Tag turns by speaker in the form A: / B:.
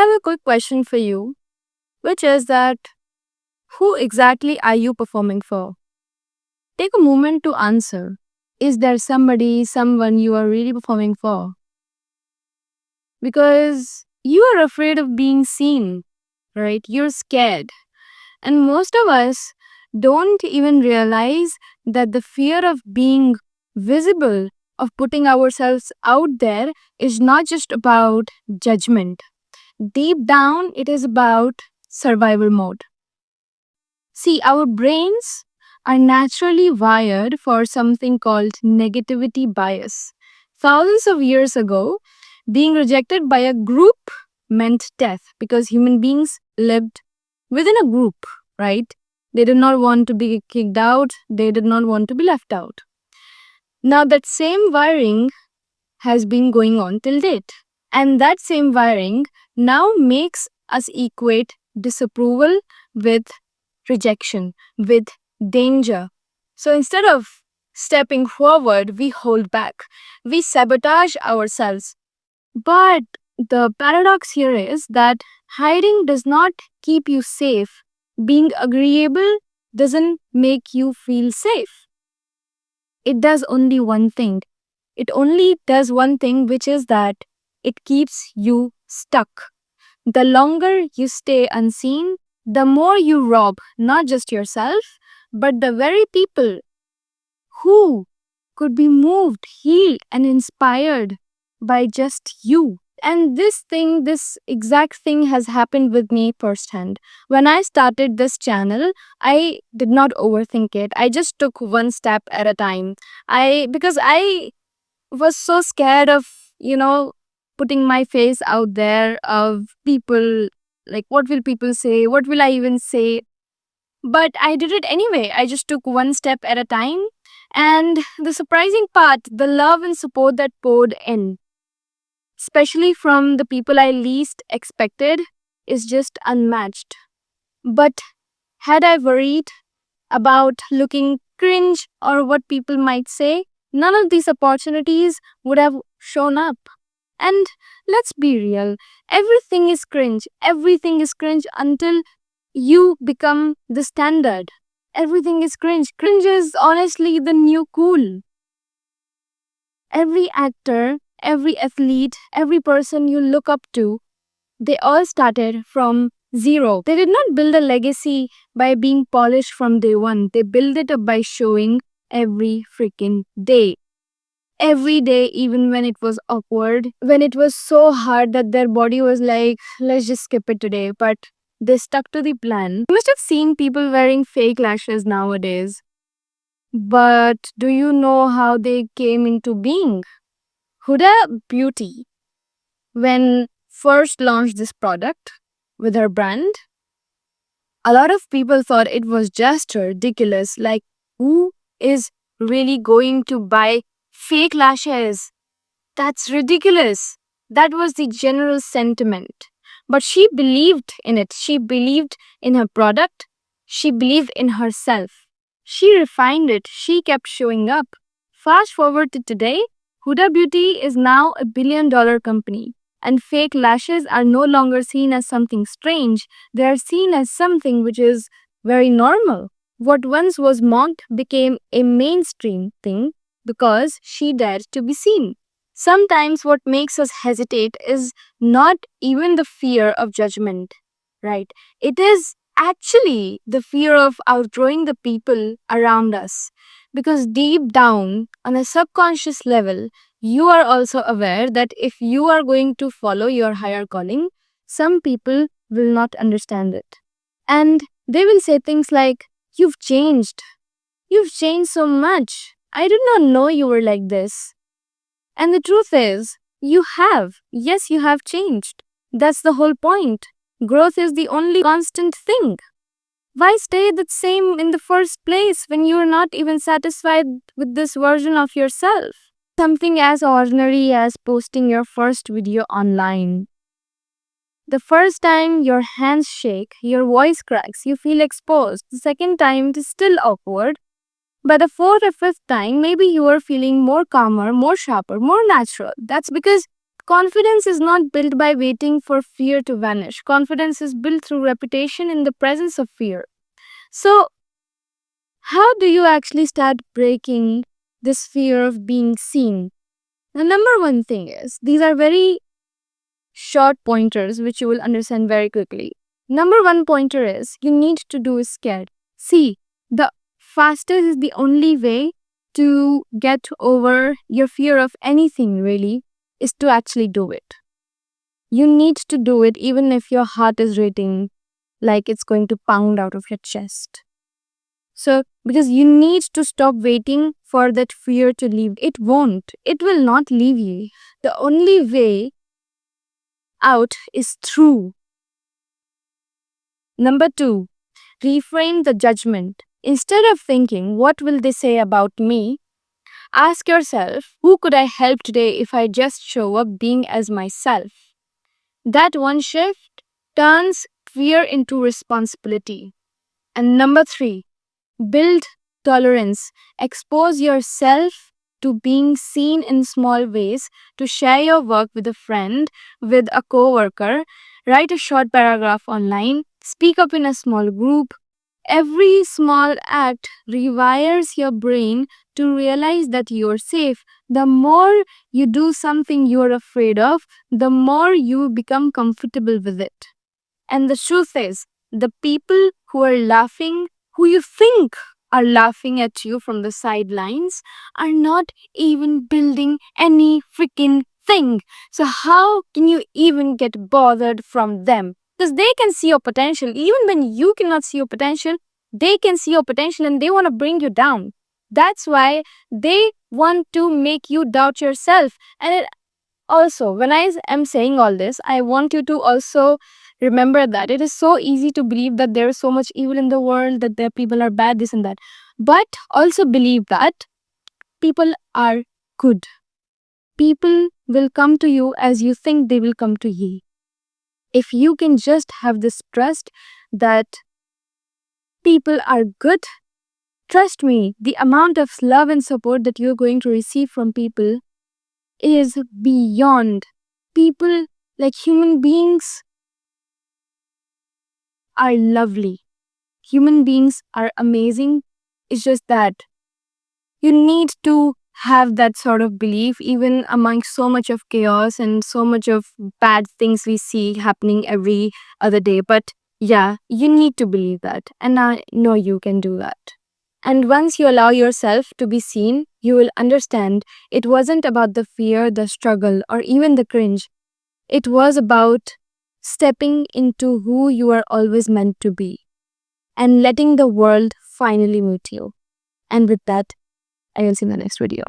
A: have a quick question for you, which is that who exactly are you performing for? Take a moment to answer. Is there someone you are really performing for? Because you are afraid of being seen, right? You're scared. And most of us don't even realize that the fear of being visible, of putting ourselves out there, is not just about judgment. Deep down, it is about survival mode. See, our brains are naturally wired for something called negativity bias. Thousands of years ago, being rejected by a group meant death because human beings lived within a group, right? They did not want to be kicked out, they did not want to be left out. Now, that same wiring has been going on till date. And that same wiring now makes us equate disapproval with rejection, with danger. So instead of stepping forward, we hold back, we sabotage ourselves. But the paradox here is that hiding does not keep you safe, being agreeable doesn't make you feel safe. It does only one thing. It only does one thing, which is that it keeps you stuck. The longer you stay unseen, the more you rob not just yourself, but the very people who could be moved, healed, and inspired by just you. And this exact thing has happened with me firsthand. When I started this channel, I did not overthink it. I just took one step at a time. Because I was so scared of, putting my face out there, of people, like, what will people say? What will I even say? But I did it anyway. I just took one step at a time. And the surprising part, the love and support that poured in, especially from the people I least expected, is just unmatched. But had I worried about looking cringe or what people might say, none of these opportunities would have shown up. And let's be real, everything is cringe. Everything is cringe until you become the standard. Everything is cringe. Cringe is honestly the new cool. Every actor, every athlete, every person you look up to, they all started from zero. They did not build a legacy by being polished from day one. They built it up by showing every freaking day. Every day, even when it was awkward, when it was so hard that their body was like, let's just skip it today. But they stuck to the plan. You must have seen people wearing fake lashes nowadays. But do you know how they came into being? Huda Beauty, when first launched this product with her brand, a lot of people thought it was just ridiculous. Like, who is really going to buy fake lashes? That's ridiculous. That was the general sentiment. But she believed in it. She believed in her product. She believed in herself. She refined it. She kept showing up. Fast forward to today, Huda Beauty is now a $1 billion company. And fake lashes are no longer seen as something strange. They are seen as something which is very normal. What once was mocked became a mainstream thing because she dared to be seen. Sometimes what makes us hesitate is not even the fear of judgment, right? It is actually the fear of outgrowing the people around us. Because deep down, on a subconscious level, you are also aware that if you are going to follow your higher calling, some people will not understand it. And they will say things like, you've changed. You've changed so much. I did not know you were like this. And the truth is, you have. Yes, you have changed. That's the whole point. Growth is the only constant thing. Why stay the same in the first place when you're not even satisfied with this version of yourself? Something as ordinary as posting your first video online. The first time your hands shake, your voice cracks, you feel exposed. The second time it is still awkward. By the fourth or fifth time, maybe you are feeling more calmer, more sharper, more natural. That's because Confidence is not built by waiting for fear to vanish. Confidence is built through repetition in the presence of fear. So, how do you actually start breaking this fear of being seen? The number one thing is, these are very short pointers which you will understand very quickly. Number one pointer is, you need to do is scared. See, the fastest is the only way to get over your fear of anything really is to actually do it. You need to do it even if your heart is racing like it's going to pound out of your chest. So, because you need to stop waiting for that fear to leave. It won't. It will not leave you. The only way out is through. Number 2, reframe the judgment. Instead of thinking, what will they say about me? Ask yourself, who could I help today if I just show up being as myself? That one shift turns fear into responsibility. And number 3, build tolerance. Expose yourself to being seen in small ways, to share your work with a friend, with a coworker, write a short paragraph online, speak up in a small group. Every small act rewires your brain to realize that you're safe. The more you do something you're afraid of, the more you become comfortable with it. And the truth is, the people who are laughing, who you think are laughing at you from the sidelines, are not even building any freaking thing. So, how can you even get bothered from them? Because they can see your potential. Even when you cannot see your potential, they can see your potential and they want to bring you down. That's why they want to make you doubt yourself. And it also, when I am saying all this, I want you to also remember that it is so easy to believe that there is so much evil in the world, that there people are bad, this and that. But also believe that people are good. People will come to you as you think they will come to ye. If you can just have this trust that people are good, trust me, the amount of love and support that you're going to receive from people is beyond. People, like human beings, are lovely. Human beings are amazing. It's just that you need to have that sort of belief even among so much of chaos and so much of bad things we see happening every other day. But yeah, you need to believe that. And I know you can do that. And once you allow yourself to be seen, you will understand it wasn't about the fear, the struggle, or even the cringe. It was about stepping into who you are always meant to be and letting the world finally meet you. And with that, I will see you in the next video.